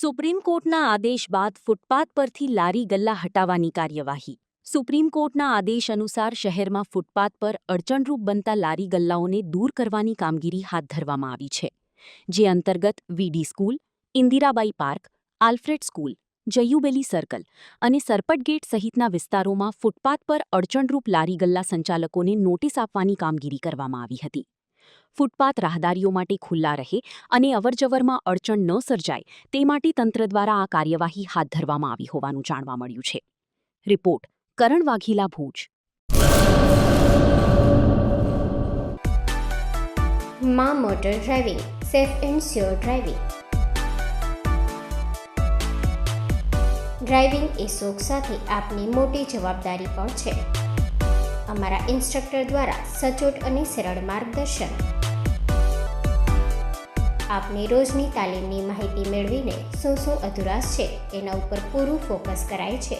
Supreme કોર્ટના આદેશ બાદ ફૂટપાથ પરથી લારી ગલ્લા હટાવવાની કાર્યવાહી. સુપ્રીમ કોર્ટના આદેશ અનુસાર શહેરમાં ફૂટપાથ પર અડચણરૂપ બનતા લારી ગલ્લાઓને દૂર કરવાની કામગીરી હાથ ધરવામાં આવી છે, જે અંતર્ગત VD school, Indirabai park, Alfred school, Jubilee circle અને સરપટ ગેટ સહિતના વિસ્તારોમાં ફૂટપાથ પર અડચણરૂપ લારી ગલ્લા સંચાલકોને નોટિસ આપવાની કામગીરી કરવામાં આવી હતી. ફૂટપાથ રાહદારીઓ માટે ખુલ્લા રહે અને અવરજવરમાં અડચણ ન સર્જાય તે માટે તંત્ર દ્વારા આ કાર્યવાહી હાથ ધરવામાં આવી હોવાનું જાણવા મળ્યું છે. રિપોર્ટ કરણ વાઘેલા, ભુજ. માં motor driving, safe and sure driving. Driving એ શોખ સાથે આપની મોટી જવાબદારી પણ છે. અમારા ઇન્સ્ટ્રક્ટર દ્વારા સચોટ અને સરળ માર્ગદર્શન. આપની રોજની તાલીમની માહિતી મેળવીને શું અધુરાશ છે એના ઉપર પૂરું ફોકસ કરાય છે.